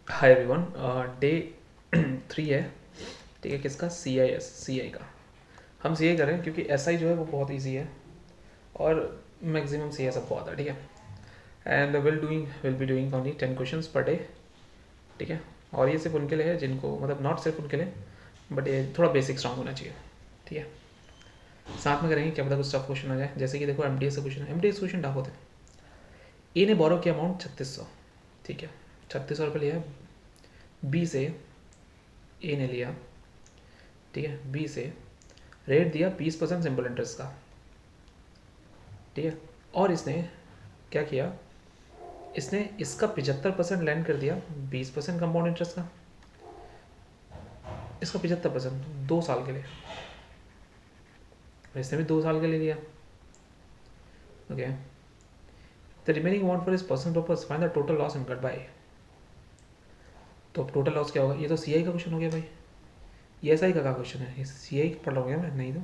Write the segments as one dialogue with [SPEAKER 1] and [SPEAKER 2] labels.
[SPEAKER 1] Hi everyone. Day 3 है, ठीक है। किसका? सी आई का। हम सी आई कर रहे हैं क्योंकि एस आई जो है वो बहुत ईजी है और मैक्सिमम सी आई सबको आता है, ठीक है। And will be doing only 10 question per day, ठीक है। और ये सिर्फ उनके लिए है जिनको, मतलब नॉट सिर्फ उनके लिए, बट ये थोड़ा बेसिक स्ट्रांग होना चाहिए, ठीक है। साथ में करेंगे, क्या पता कुछ टफ क्वेश्चन आ जाए। जैसे कि देखो एम डी एस का क्वेश्चन है, M D S question tough होते हैं। ए ने बोरो किया अमाउंट 3600, ठीक है। 3600 रुपये लिया है बी से, ए ने लिया, ठीक है। बी से रेट दिया 20% सिंपल इंटरेस्ट का, ठीक है। और इसने क्या किया, इसने इसका 75% लैंड कर दिया 20% कंपाउंड इंटरेस्ट का, इसका 75% 2 साल के लिए, इसने भी 2 साल के लिए लिया, okay. The remaining amount for इस person purpose find the total loss incurred by. तो अब टोटल लॉस क्या होगा? ये तो सी आई का क्वेश्चन हो गया भाई, ये एस आई का क्वेश्चन है, ये सी आई पढ़ रहा हूँ क्या मैं? नहीं तो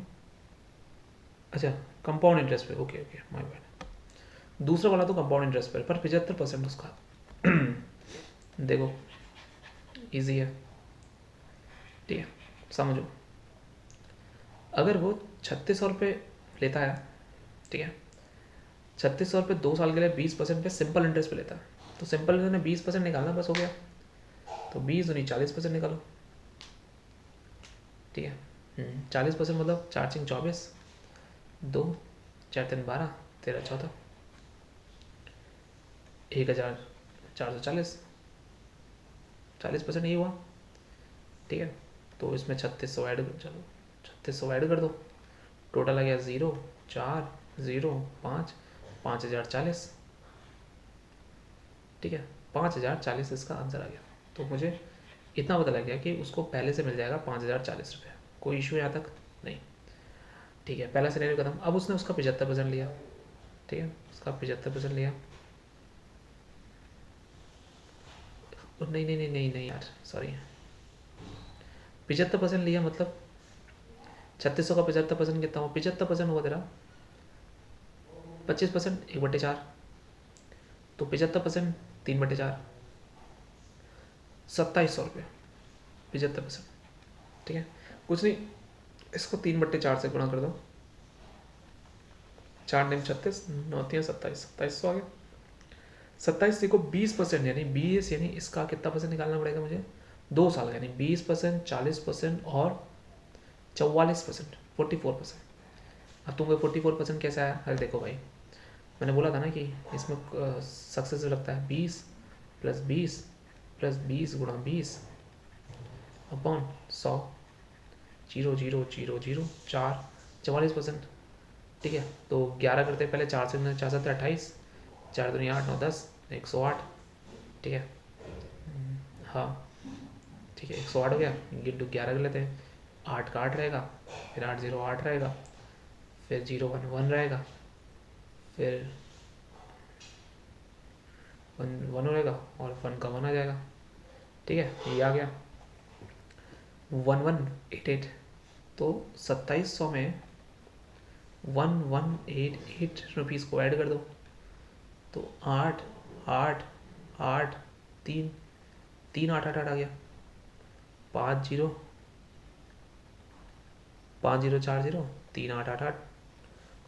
[SPEAKER 1] अच्छा, कंपाउंड इंटरेस्ट पे, ओके ओके, माय बैड। दूसरा वाला तो कंपाउंड इंटरेस्ट पर 75% उसका देखो इजी है, ठीक है। समझो, अगर वो 3600 रुपये लेता है, ठीक है, 3600 रुपये 2 साल के लिए 20% पे सिंपल इंटरेस्ट पे लेता है, तो सिंपल इंटरेस्ट में 20% निकालना बस हो गया। तो 20 - 40% निकालो, ठीक है। 40% मतलब 4×4 = 24, 2×4 = 12, 13×14 1440, 40% यही हुआ, ठीक है। तो इसमें 3600 ऐड, चलो 3600 ऐड कर दो, टोटल आ गया 0, 4, 0, 5, 5040, ठीक है। 5040 इसका आंसर आ गया। तो मुझे इतना पता लग गया कि उसको पहले से मिल जाएगा 5040 रुपये, कोई इशू यहाँ तक नहीं, ठीक है। पहला सिनेरियो खत्म। अब उसने उसका 75% लिया, ठीक है, उसका 75% लिया। नहीं नहीं नहीं नहीं नहीं यार, सॉरी, 75% लिया मतलब 3600 का 75% कितना हुआ? 75% हुआ तेरा 25%, 1/4, तो 75% 3/4, 2700 रुपये, 75%, ठीक है। कुछ नहीं, इसको 3/4 से गुणा कर दो, 4×9 = 36, 9×3 = 27, 2700 आ गया। 27 देखो 20%, यानी 20, यानी इसका कितना परसेंट निकालना पड़ेगा मुझे? 2 साल का, यानी 20%, 40% और 44%, 44%। अब तुमको 44% कैसे आया? अरे देखो भाई, मैंने बोला था ना कि इसमें सक्सेस लगता है 20 + 20 + 20 × 20 अपॉन 100, 0 0 0 0 4, 44%, ठीक है। तो 11 करते हैं पहले, 4 से 4 7 28, 4×2 = 8, 9 10, 108, ठीक है। हाँ ठीक है, 108 हो गया, × 11 कर लेते हैं, 8 का 8 रहेगा, फिर 8 0 8 रहेगा, फिर 0 1 1 रहेगा, फिर 1 1 रहेगा, और 1 का 1 आ जाएगा, ठीक है। ये आ गया 1188। तो 2700 में 1188 को ऐड कर दो, तो 8 8 8 3 3 8 8 8 आ गया, 5 0 5 0 4 0 3 8 8 8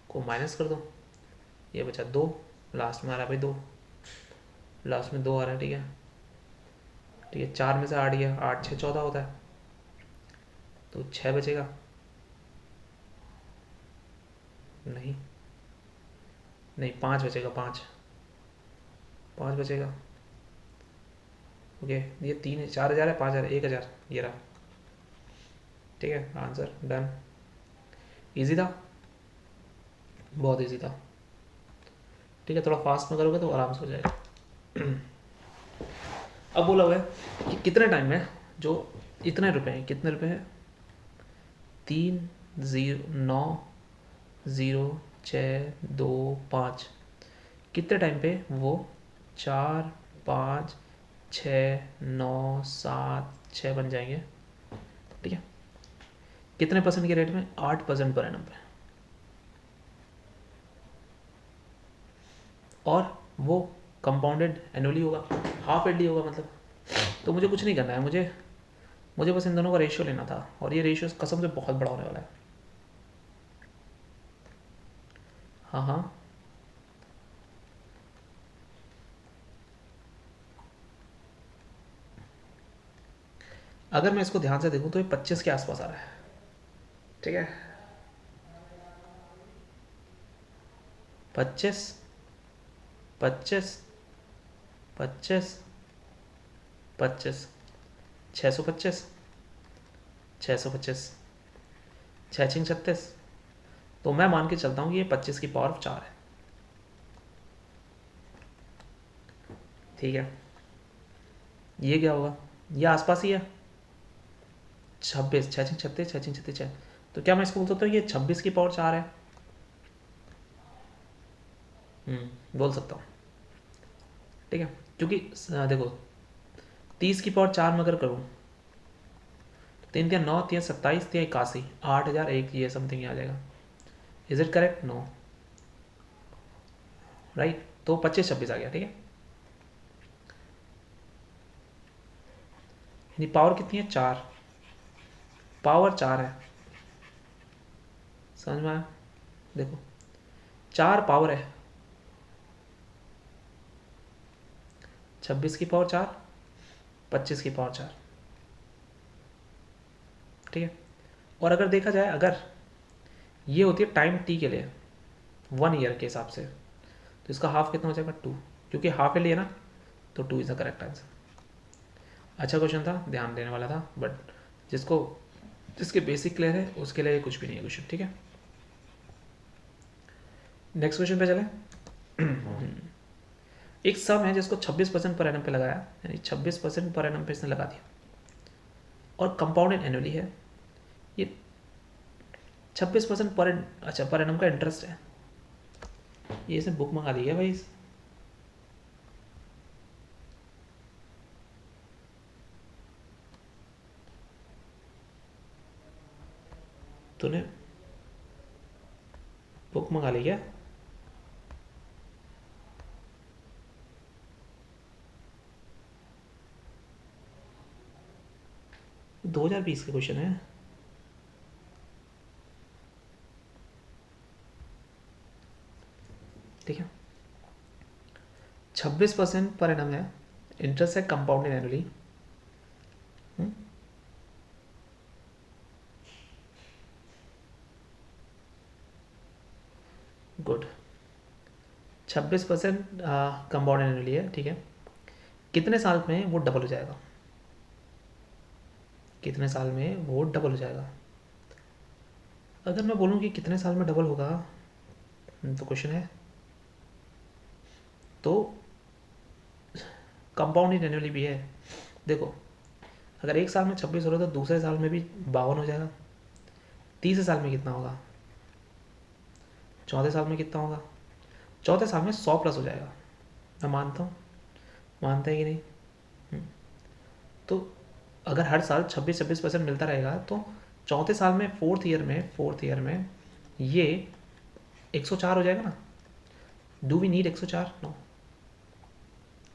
[SPEAKER 1] को माइनस कर दो, ये बचा 2, लास्ट में आ रहा है भाई 2, लास्ट में 2 आ रहा है, ठीक है। ठीक है, 4 में से 8 गया, 8 6 14 होता है, तो 6 बचेगा, नहीं नहीं 5 बचेगा, 5 5 बचेगा, ओके। ये 3 4000 है, 5000 1000, ये रहा, ठीक है। आंसर डन, इजी था, बहुत इजी था, ठीक है। थोड़ा फास्ट में करोगे तो आराम से हो जाएगा। अब बोला हुआ है कि कितने टाइम में जो इतने रुपए हैं, कितने रुपए हैं? 3 0 9 0 6 2 5, कितने टाइम पे वो 4 5 6 9 7 6 बन जाएंगे, ठीक है। कितने परसेंट के रेट में? 8% पर एनम पे, और वो कंपाउंडेड एनुअली होगा, हाफ एडी होगा मतलब, तो मुझे कुछ नहीं करना है, मुझे बस इन दोनों का रेशियो लेना था, और ये रेशियो कसम से बहुत बड़ा होने वाला है। हाँ हाँ, अगर मैं इसको ध्यान से देखूँ तो ये 25 के आसपास आ रहा है, ठीक है। 25, 25, 25, 25, 625, 625, 6 6 36। तो मैं मान के चलता हूँ कि ये 25 की पावर 4 है, ठीक है। ये क्या होगा, ये आसपास ही है, 26, 6 6 36, 6 6 36 6। तो क्या मैं इसको बोल सकता हूँ ये 26 की पावर 4 है? बोल सकता हूँ, ठीक है। क्योंकि देखो 30 की पावर 4 में अगर करूँ, 3 3 9, 3 27, 3 81, 8001 ये समथिंग आ जाएगा। Is it correct? No, right. तो 25 26 आ गया, ठीक है। यानी पावर कितनी है? 4, पावर 4 है, समझ में आया? देखो 4 पावर है, 26 की पावर 4, 25 की पावर 4, ठीक है। और अगर देखा जाए, अगर ये होती है टाइम टी के लिए 1 ईयर के हिसाब से, तो इसका हाफ कितना हो जाएगा? 2, क्योंकि हाफ ही लिया ना, तो 2 इज़ द करेक्ट आंसर। अच्छा क्वेश्चन था, ध्यान देने वाला था, बट जिसके बेसिक क्लियर है उसके लिए कुछ भी नहीं है क्वेश्चन, ठीक है। नेक्स्ट क्वेश्चन पे चले। एक सम है जिसको 26% पर एनम पे लगाया, यानी 26% पर एनम पे इसने लगा दिया, और कंपाउंडेड एनुअली है। ये 26% पर, अच्छा, पर एनम का इंटरेस्ट है। ये इसने बुक मंगा ली है भाई। तूने बुक मंगा ली क्या? ये 2020 का क्वेश्चन है। ठीक है, 26% पर एनम है, इंटरेस्ट है compounded annually. Good, 26% compounded annually है, ठीक है। कितने साल में वो डबल हो जाएगा? कितने साल में वो डबल हो जाएगा? अगर मैं बोलूँ कि कितने साल में डबल होगा, तो क्वेश्चन है, तो कंपाउंडेड एनुअली भी है। देखो अगर एक साल में 26 हो रहा है तो दूसरे साल में भी 52 हो जाएगा। तीसरे साल में कितना होगा? चौथे साल में कितना होगा? चौथे साल में 100 प्लस हो जाएगा। मैं मानता हूँ, मानता है कि नहीं? तो अगर हर साल 26-26% मिलता रहेगा, तो चौथे साल में फोर्थ ईयर में ये 104 हो जाएगा ना। Do we need 104? No,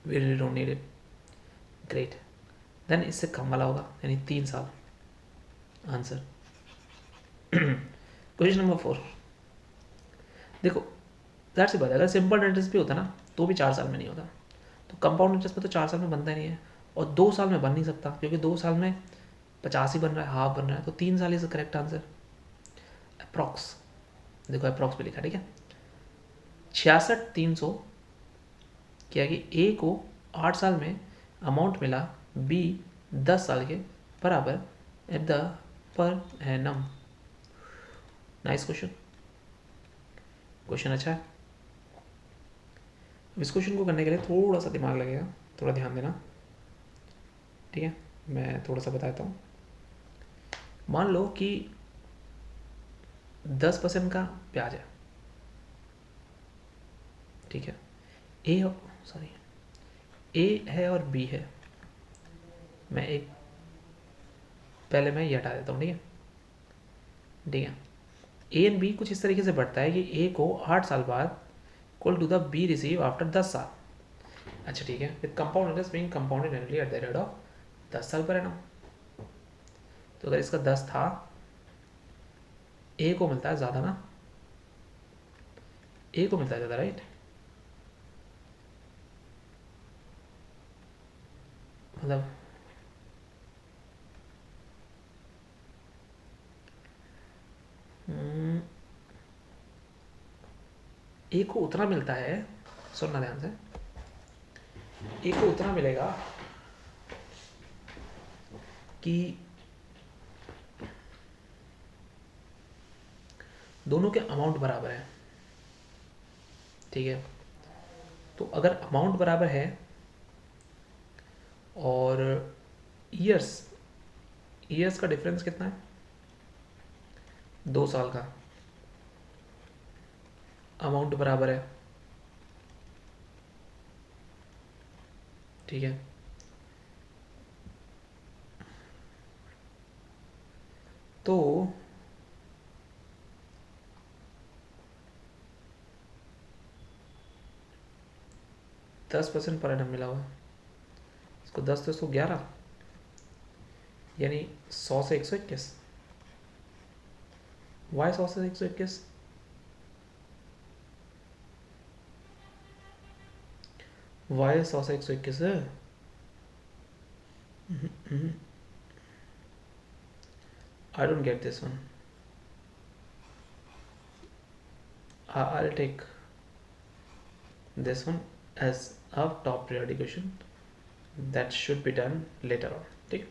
[SPEAKER 1] we really don't need it. Great, then इससे कम वाला होगा, यानी 3 साल। आंसर। क्वेश्चन नंबर 4, देखो ज़ाहिर सी बात है, अगर सिंपल इंटरेस्ट भी होता ना तो भी 4 साल में नहीं होता। तो कंपाउंड इंटरेस्ट में तो 4 साल में बनता ही नहीं है, और 2 साल में बन नहीं सकता, क्योंकि 2 साल में 50 ही बन रहा है, हाफ बन रहा है। तो 3 साल इज करेक्ट आंसर। अप्रॉक्स, देखो अप्रॉक्स पे लिखा, ठीक है। 66 300 क्या कि ए को 8 साल में अमाउंट मिला, बी 10 साल के बराबर at the per annum. Nice question, question अच्छा है। इस क्वेश्चन को करने के लिए थोड़ा सा दिमाग लगेगा, थोड़ा ध्यान देना, ठीक है। मैं थोड़ा सा बताता हूँ। मान लो कि 10% का ब्याज है, ठीक है। ए, सॉरी, ए है और बी है। मैं एक पहले मैं ये हटा देता हूँ, ठीक है, ठीक है। ए एंड बी कुछ इस तरीके से बढ़ता है कि ए को 8 साल बाद equal to the be receive after 10 साल। अच्छा ठीक है, with compound interest being compounded annually at the rate of 10 साल पर एनम। तो अगर इसका 10 था, ए को मिलता है ज़्यादा ना, ए को मिलता है ज़्यादा, राइट? मतलब ए को उतना मिलता है, सुनना ध्यान से, ए को उतना मिलेगा कि दोनों के अमाउंट बराबर है, ठीक है? तो अगर अमाउंट बराबर है और ईयर्स ईयर्स का डिफरेंस कितना है? 2 साल का, अमाउंट बराबर है, ठीक है? तो 10% पर एनम मिला हुआ, इसको 10 तो इसको 11, यानी 100 से 121। वाई 100 से 121? वाई 100 से 121 है। I don't get this one. I'll take this one as a top priority question that should be done later on. ठीक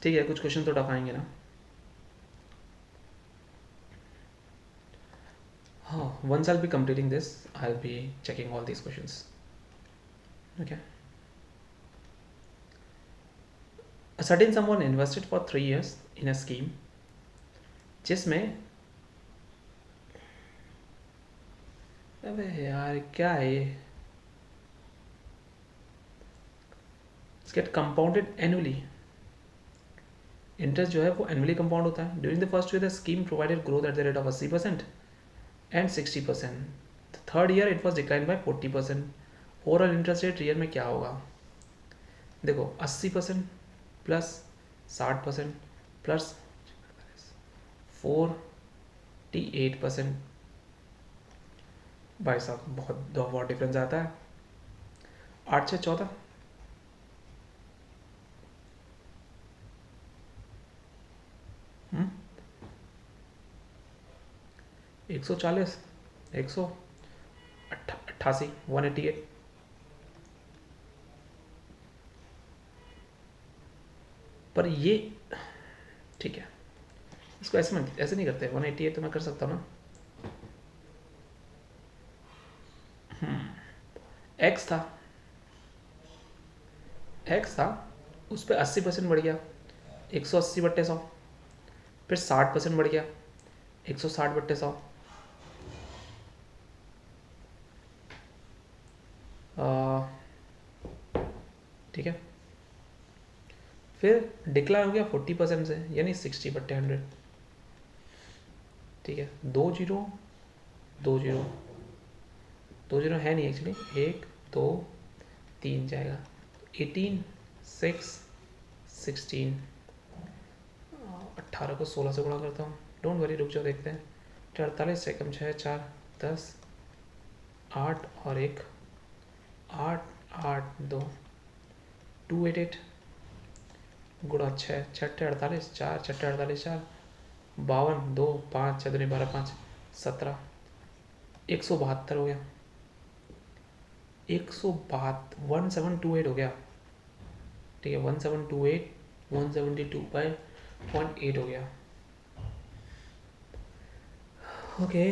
[SPEAKER 1] ठीक है, कुछ क्वेश्चन तो टफ आएंगे ना। हाँ, once I'll be completing this, I'll be checking all these questions. Okay. A certain someone invested for 3 years in a scheme जिसमें, अबे यार क्या है ये, get compounded annually, इंटरेस्ट जो है वो एनुअली कंपाउंड होता है। During the first year the scheme provided growth at the rate of 80% and 60%। Third year it was decline by 40%। Overall interest rate year में क्या होगा? देखो 80% प्लस 60% प्लस 48%, भाई साहब बहुत डिफरेंस आता है। 8 से 14, हम्म, 140, 188, 188। पर ये ठीक है, इसको ऐसे नहीं करते। 188 तो मैं कर सकता हूँ ना। एक्स था उस पर 80% बढ़ गया, 180/100, फिर 60% बढ़ गया, 160/100, ठीक है? फिर डिक्लाइन हो गया 40% से, यानी 60/100, ठीक है? 2 जीरो 2 जीरो 2 जीरो है नहीं एक्चुअली, 1 2 3 जाएगा, 18 6 16, 18 को 16 से गुणा करता हूँ, डोंट वरी, रुक जाओ देखते हैं। 48 से कम 6 4 10, 8 और 1 8 8 2 288 गुणा 6 छठे 48, 4 छठे 48 4 52 2 5 6 2 12 5 17, 172 हो गया, 1728 हो गया, ठीक है? 1728 172/0.8 हो गया। Okay,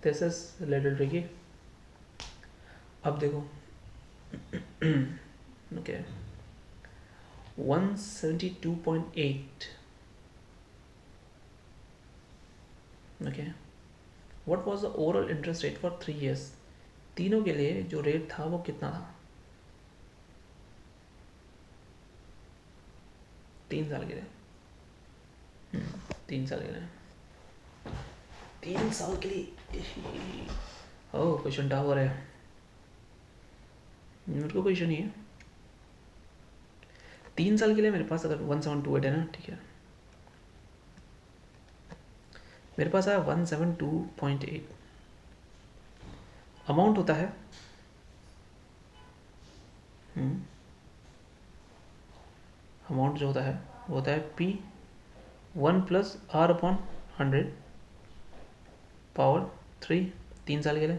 [SPEAKER 1] this is little tricky. अब देखो okay 172.8, okay, what was the overall interest rate for 3 years? तीनों के लिए जो रेट था वो कितना था? 3 साल के लिए, 3 साल के लिए, 3 साल के लिए ओह क्वेश्चन टफ हो रहा है, मेरे को क्वेश्चन नहीं है। 3 साल के लिए मेरे पास अगर 1728 है ना, ठीक है, मेरे पास आया 172.8। अमाउंट होता है अमाउंट जो होता है वो होता है P 1+R/100 पावर 3, 3 साल के लिए।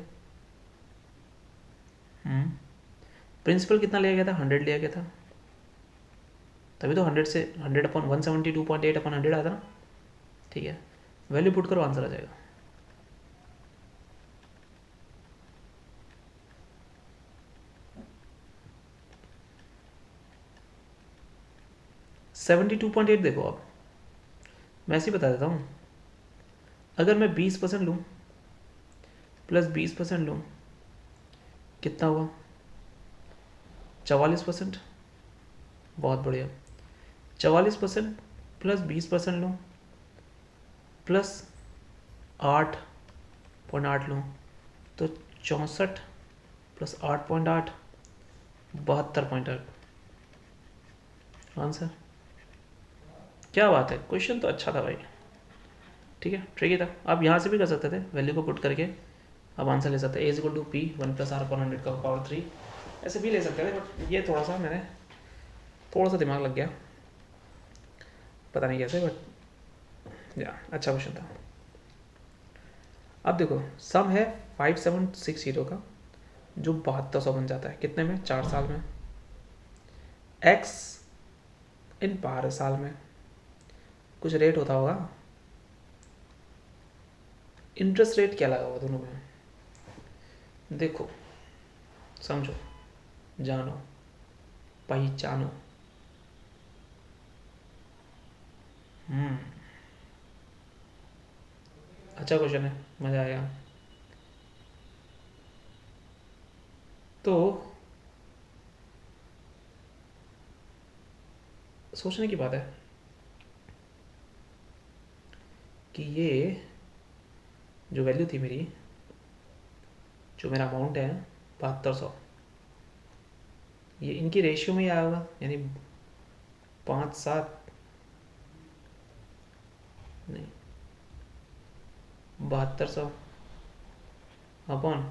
[SPEAKER 1] प्रिंसिपल कितना लिया गया था? 100 लिया गया था, तभी तो 100 से 100/172.8/100 आता ना, ठीक है। वैल्यू पुट करो, आंसर आ जाएगा। $72.8 देखो आप, मैं ऐसे ही बता देता हूँ। अगर मैं 20% लूँ प्लस 20% लूँ कितना हुआ? 44%। बहुत बढ़िया। 44% प्लस 20% लूँ प्लस 8.8 लूँ तो 64 प्लस 8.8 72.8 आंसर। क्या बात है, क्वेश्चन तो अच्छा था भाई, ठीक है, ट्रिकी था। आप यहाँ से भी कर सकते थे, वैल्यू को पुट करके आप आंसर ले सकते हैं। A=P 1+R/100 का पावर 3, ऐसे भी ले सकते थे, बट ये थोड़ा सा मैंने थोड़ा सा दिमाग लग गया, पता नहीं कैसे, बट या अच्छा क्वेश्चन था। अब देखो, सम है 5760 का जो 7200 बन जाता है कितने में? 4 साल में। x इन 12 साल में कुछ रेट होता होगा, इंटरेस्ट रेट क्या लगा हुआ दोनों में? देखो, समझो, जानो, पहचानो। अच्छा क्वेश्चन है, मज़ा आया। तो सोचने की बात है कि ये जो वैल्यू थी मेरी, जो मेरा अमाउंट है 7200, ये इनकी रेशियो में ही आया होगा, यानी 5-7 नहीं, 7200 अपॉन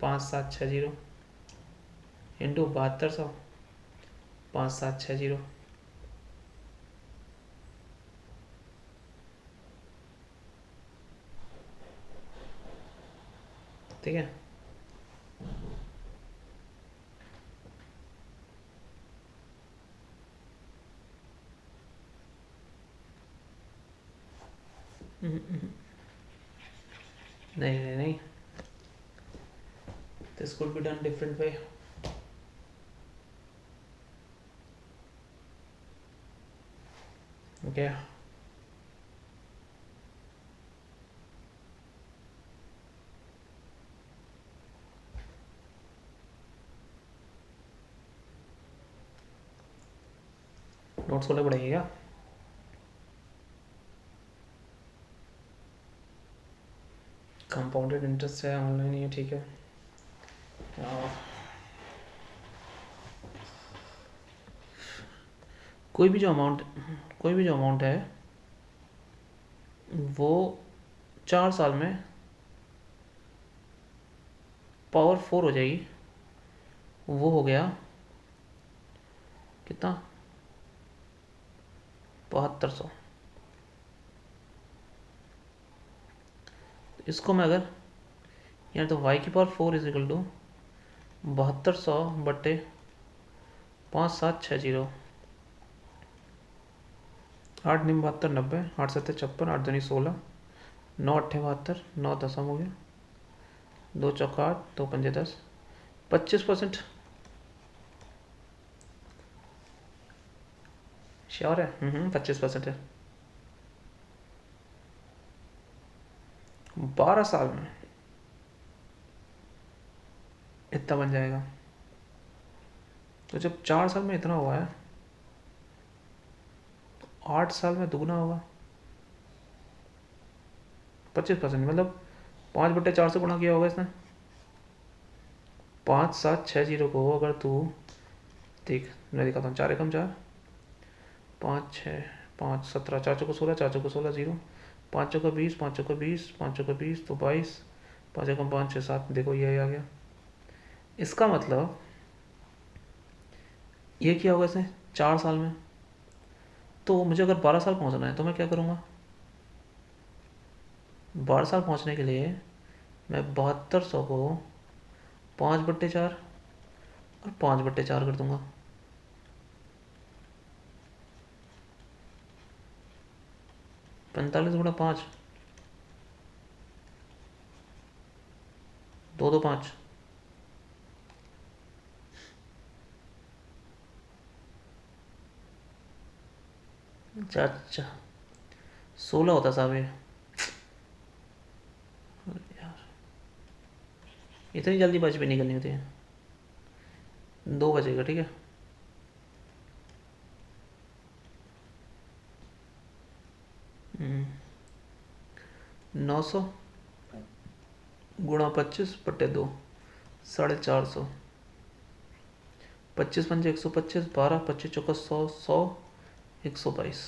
[SPEAKER 1] 5760 इंटू 7200 5760, ठीक है। नहीं नहीं नहीं, this could be done different way. Okay, notes खोलने पड़ेंगे क्या? कंपाउंडेड इंटरेस्ट है, ऑनलाइन ही है, ठीक है। कोई भी जो अमाउंट है वो 4 साल में पावर 4 हो जाएगी, वो हो गया कितना? 7200। इसको मैं अगर यार, तो y की पावर 4 इजिकल टू 7200 बट्टे 5760, 8×9 = 72, 8×7 = 56, 8×2 = 16, 9×8 = 72, 9×10 हो गया, 2×4 = 8, 2×5 = 10, 25%। श्योर है? 25% है। 12 साल में इतना बन जाएगा, तो जब 4 साल में इतना हुआ है, 8 साल में दुगना होगा। 25% मतलब 5/4 से गुणा किया होगा इसने, 5760 को अगर तू देख, मैं दिखाता हूँ, 4 एकम 4, 5 6 5 17, 4 चौको 16, 4 चौको 16, 0, 5 चौका 20, 5 चौका 20, 5 चौका 20 तो 22, 5 एकम 5 6 7, देखो ये आ गया। इसका मतलब ये किया होगा इसने 4 साल में। तो मुझे अगर 12 साल पहुंचना है तो मैं क्या करूँगा, 12 साल पहुंचने के लिए मैं 7200 को 5/4 और 5/4 कर दूंगा। 45 × 5, 2 2 5, अच्छा 16 होता साहब ये। यार इतनी जल्दी बच भी निकलनी होती है। 2 बचेगा, ठीक है। हम्म, 900 × 25/2, 450, 25 × 5 125, 12, 25 × 100, 100, 122,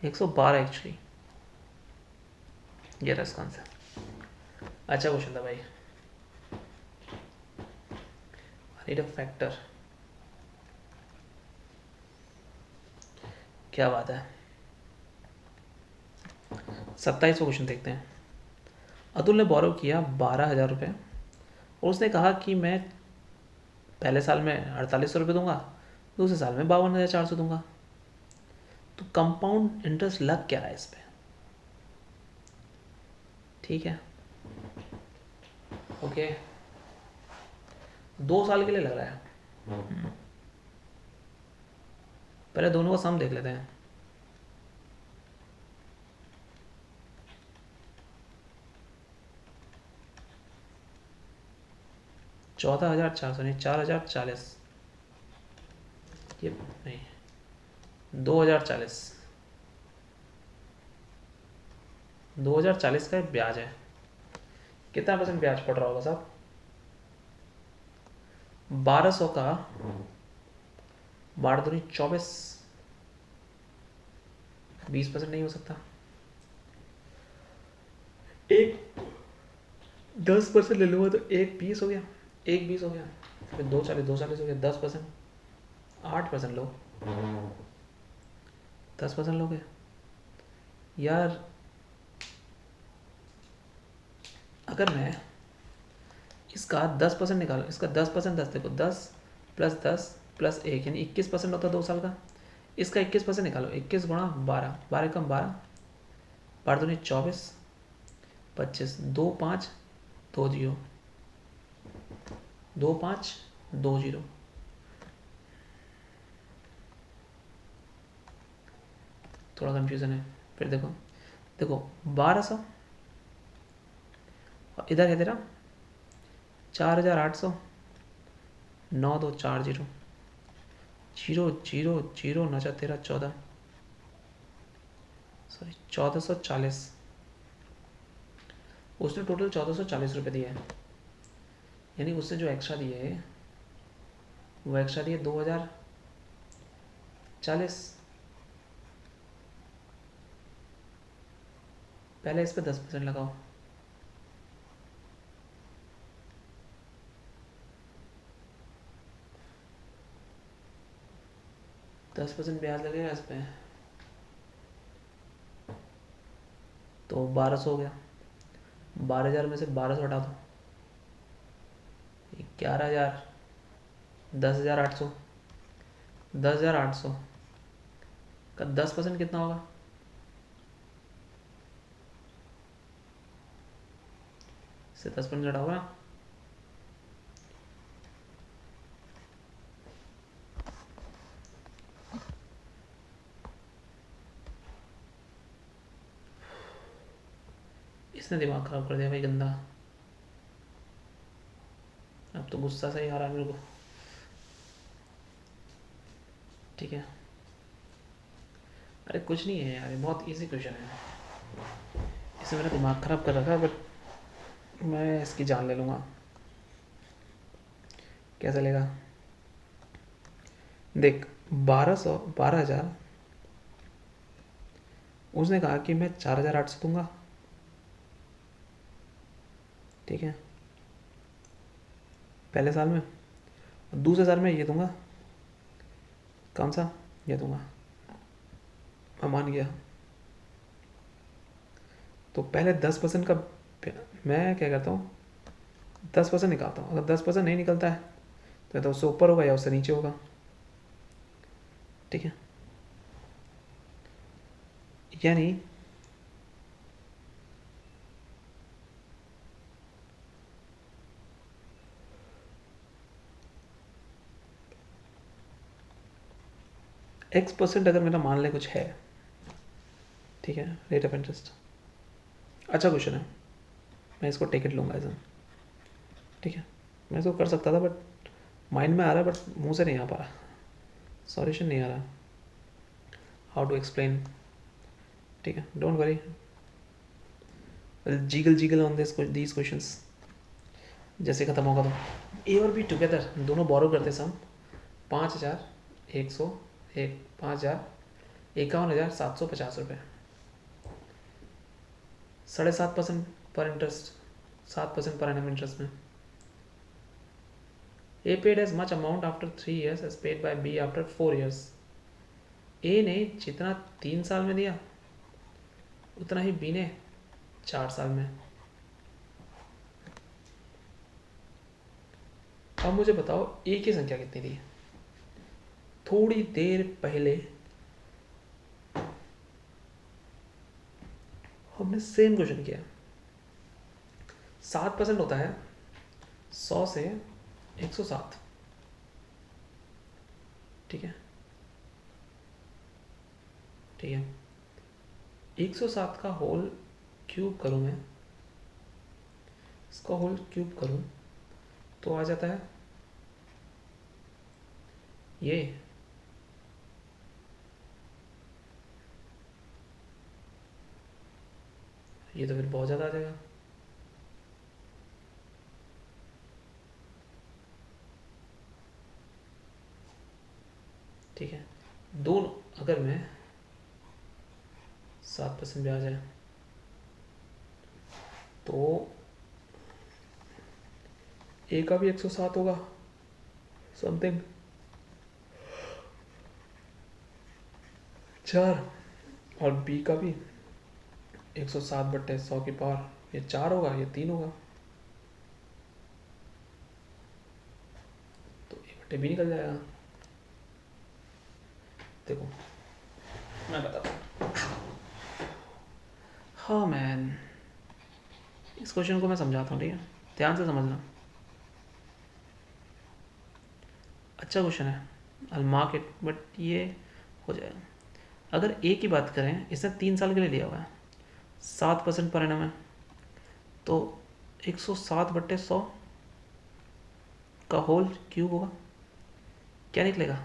[SPEAKER 1] 112 एक्चुअली। ये रहा इसका आंसर। अच्छा क्वेश्चन था भाई। नीड अ फैक्टर, क्या बात है। 27वां क्वेश्चन देखते हैं। अतुल ने बोरो किया 12,000 रुपये और उसने कहा कि मैं पहले साल में 4800 रुपये दूंगा, दूसरे साल में 52,400 दूंगा। तो कंपाउंड इंटरेस्ट लग क्या रहा है इस पर, ठीक है। ओके, 2 साल के लिए लग रहा है। पहले दोनों का सम देख लेते हैं। 14,400 नहीं, 4,040, ये नहीं, 2,040, 2,040 का ब्याज है। कितना % ब्याज पड़ रहा होगा साहब? 1200 का 12 दूनी 24, 20% नहीं हो सकता। एक 10% ले लूँगा तो 1 20 हो गया, 1 20 हो गया, फिर 2 40, 2 40 हो गया, 10%, 8% लो, 10% लोगे यार। अगर मैं इसका 10% निकालो, इसका 10%, 10 देखो, 10 + 10 + 1 यानी 21% होता है 2 साल का। इसका 21% निकालो, 21 × 12, 12 कम 12, 12 दूनी 24, 25, 2 5 2 0, 2 5 2 0, थोड़ा कंफ्यूजन है। फिर देखो, देखो 1200 और इधर है तेरा 4,800, 9 2 4 0, 0 0 0 9 4 13 14, सॉरी 1,440। उसने टोटल 1,440 रुपये दिए हैं, यानी उससे जो एक्स्ट्रा दिए वो एक्स्ट्रा दिए 2,040। पहले इस पर 10% लगाओ, ब्याज लगेगा इस पर, तो 1200 हो गया। 12,000 में से 1200 हटा दो, 11,000, 10,800, 10,800 का 10% कितना होगा? से 10% घटाओगे ना, इसने दिमाग खराब कर दिया भाई गंदा। अब तो गुस्सा सा ही आ रहा है मेरे को, ठीक है। अरे कुछ नहीं है यार, ये बहुत इजी क्वेश्चन है, इससे मेरा दिमाग खराब कर रखा है, बट मैं इसकी जान ले लूँगा। कैसे लेगा? देख 12,000 उसने कहा कि मैं 4,800 दूंगा, ठीक है, पहले साल में। दूसरे साल में ये दूंगा, कौन सा, ये दूंगा, मैं मान गया। तो पहले 10% का मैं क्या करता हूँ, 10% निकालता हूँ। अगर 10% नहीं निकलता है तो उससे ऊपर होगा या उससे नीचे होगा, ठीक है। यानी X% अगर मेरा मान ले कुछ है, ठीक है, रेट ऑफ इंटरेस्ट, अच्छा क्वेश्चन है, मैं इसको टिकट लूँगा एज, ठीक है। मैं इसको कर सकता था बट माइंड में आ रहा है बट मुंह से नहीं आ पा रहा, सॉल्यूशन नहीं आ रहा, हाउ टू एक्सप्लेन, ठीक है, don't worry, jiggle on these questions. जैसे खत्म होगा तो ए और बी टुगेदर दोनों बोरो करते सम 5,100 एक 51,750 रुपये, 7.5% पर इंटरेस्ट, 7% पर एनम इंटरेस्ट में। A paid as much amount after 3 years as paid by B after 4 years। A ने जितना 3 साल में दिया उतना ही बी ने 4 साल में। अब मुझे बताओ ए की संख्या कितनी थी? थोड़ी देर पहले हमने सेम क्वेश्चन किया। 7% होता है 100 से 107, ठीक है, ठीक है। 107 का होल क्यूब करूँ मैं, इसका होल क्यूब करूँ तो आ जाता है ये तो फिर बहुत ज़्यादा आ जाएगा। ठीक है, दोनों अगर मैं 7% ब्याज है तो ए का भी 107 होगा समथिंग 4, और बी का भी 107/100 की पावर, ये 4 होगा, ये 3 होगा, तो A/B निकल जाएगा। देखो मैं बताता हूँ, हाँ मैन, इस क्वेश्चन को मैं समझाता हूँ, ठीक है, ध्यान से समझना, अच्छा क्वेश्चन है, आई मार्क इट, बट ये हो जाएगा। अगर ए की बात करें, इसने 3 साल के लिए लिया हुआ है, 7% पर एनम है, तो 107/100 का होल क्यूब होगा, क्या निकलेगा,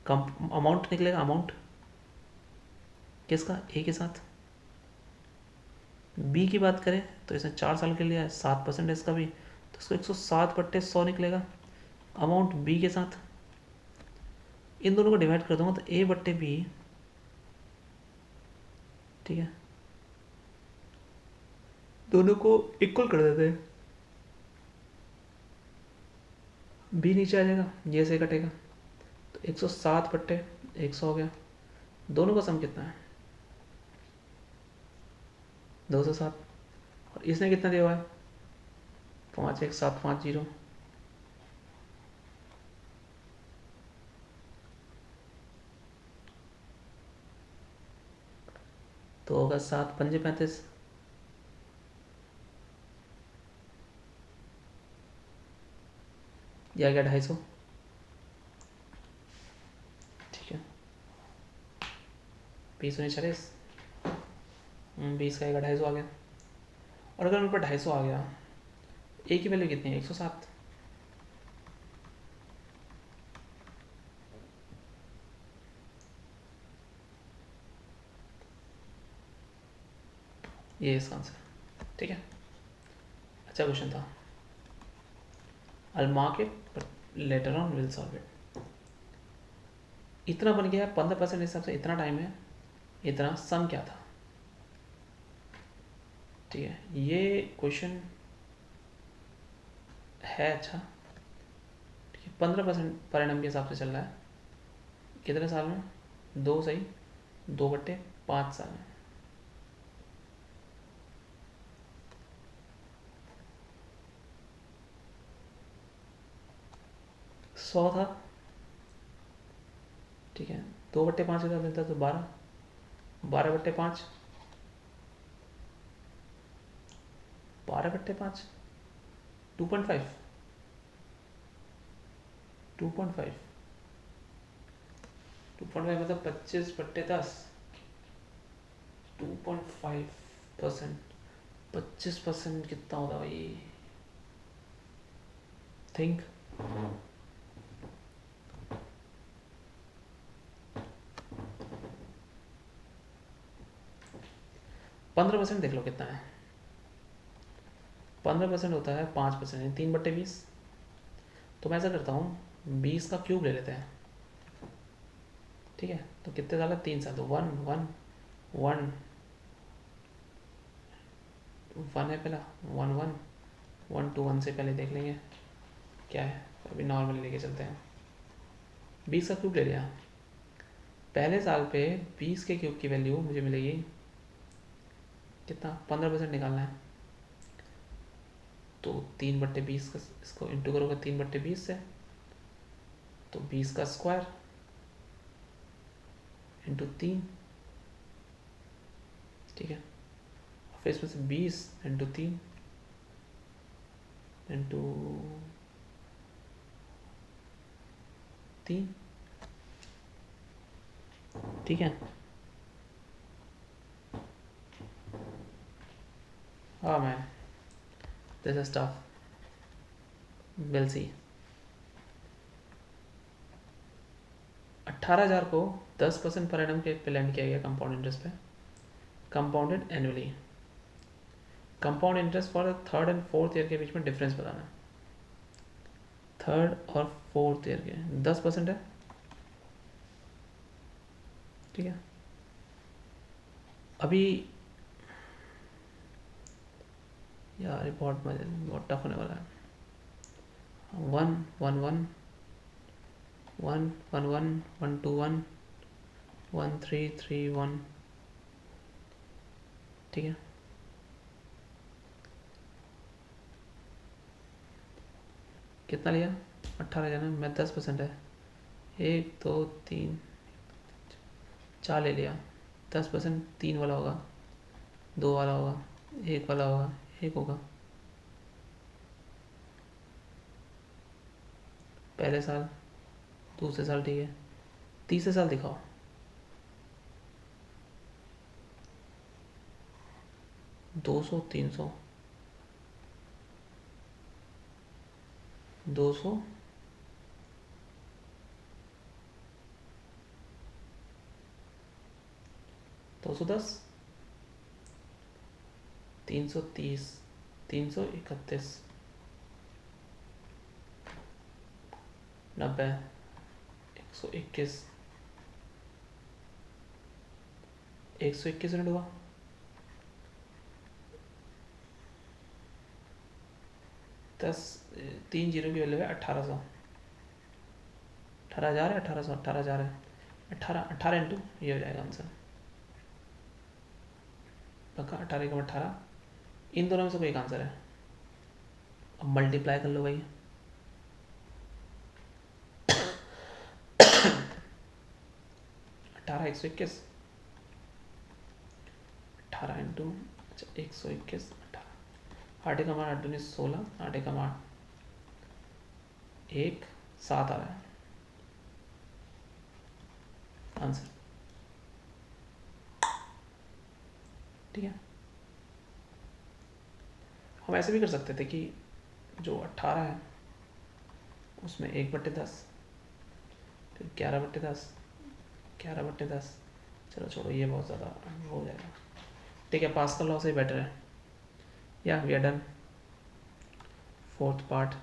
[SPEAKER 1] कम अमाउंट निकलेगा, अमाउंट किसका, ए के साथ। बी की बात करें तो इसने 4 साल के लिए 7% इसका भी, तो इसको 107/100 निकलेगा, अमाउंट बी के साथ। इन दोनों को डिवाइड कर दूंगा तो A/B, ठीक है, दोनों को इक्वल कर देते हैं, बी नीचे आ जाएगा, ये से कटेगा, तो 107/100 हो गया। दोनों का सम कितना है, 207, और इसने कितना दिया हुआ है, 5,1,750, तो होगा 7×5 = 35, या गया 250, ठीक है, 20×40, 20 का 250 आ गया। और अगर मेरे पास 250 आ गया, ए की वैल्यू कितनी है, 107, ये इसका आंसर, ठीक है, अच्छा क्वेश्चन था, I mark it, but later on will solve it. इतना बन गया 15% हिसाब से इतना टाइम है, इतना सम क्या था। ठीक है, ये क्वेश्चन है अच्छा। ठीक है, 15% पर एनम के हिसाब से चल रहा है। कितने साल में? 2 सही, 2/5 साल में। सौ था। ठीक है, 2/5 का मिलता तो 12, 12/5, 12/5, 2.5, 2.5, 2.5 मतलब 25/10, 2.5%, 25% कितना होता भाई? थिंक। 15% देख लो कितना है। 15% होता है 5%, 3/20। तो मैं ऐसा करता हूँ 20 का क्यूब ले लेते हैं। ठीक है, तो कितने साल है? 3 साल। तो 1 1 1 1 है पहला, 1 1 1 2 1 से पहले देख लेंगे क्या है। अभी नॉर्मली लेके चलते हैं। 20 का क्यूब ले लिया। पहले साल पे 20 के क्यूब की वैल्यू मुझे मिलेगी कितना? 15% निकालना है। तो 3/20 का इसको इंटू करोगे 3/20 से, तो 20 का स्क्वायर इंटू 3। ठीक है, फिर इसमें से 20 इंटू 3 इंटू 3। ठीक है, हाँ man, this is tough, will see. 18,000 को 10% पर एनम के पे लैंड किया गया कंपाउंड इंटरेस्ट पे, compounded annually. Compound interest for 3rd and 4th year के बीच में डिफरेंस बताना है। 3rd और 4th ईयर के 10% है। ठीक है, अभी यार ये बहुत टफ होने वाला है। 1 1 1 1 1 1 1 2 1 1 3 3 1। ठीक है, कितना लिया? 18,000 में 10% है, 1 2 3 4 ले लिया। 10% 3 वाला होगा, 2 वाला होगा, 1 वाला होगा, 1 होगा। पहले साल, दूसरे साल, ठीक है, तीसरे साल दिखाओ। 200 300 200 210 330 331 90 121 121 यूनिट हुआ। 10 3 जीरो की वैल्यू है 1800, 18,000 है, 1800, 18,000 है, 18 इंटू ये हो जाएगा आंसर पक्का। 18 इन दोनों में से कोई एक आंसर है। अब मल्टीप्लाई कर लो भाई। 18 121, 18 इंटू, अच्छा 121 18, 8 का मान 8 19 16, 8 का मान 1 7 आ रहा है आंसर। ठीक है, हम ऐसे भी कर सकते थे कि जो 18 है उसमें 1/10, फिर 11/10, 11/10। चलो छोड़ो, ये बहुत ज़्यादा हो जाएगा। ठीक है, पास कर लो, से बेटर है। या we are done 4th part.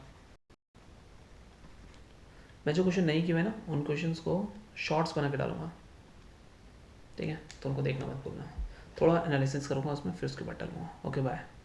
[SPEAKER 1] मैं जो क्वेश्चन नहीं किए हुए ना उन क्वेश्चंस को शॉर्ट्स बना के डालूंगा, ठीक है, तो उनको देखना मत भूलना, थोड़ा एनालिसिस करूँगा उसमें, फिर उसके बाद डालूंगा। Okay bye.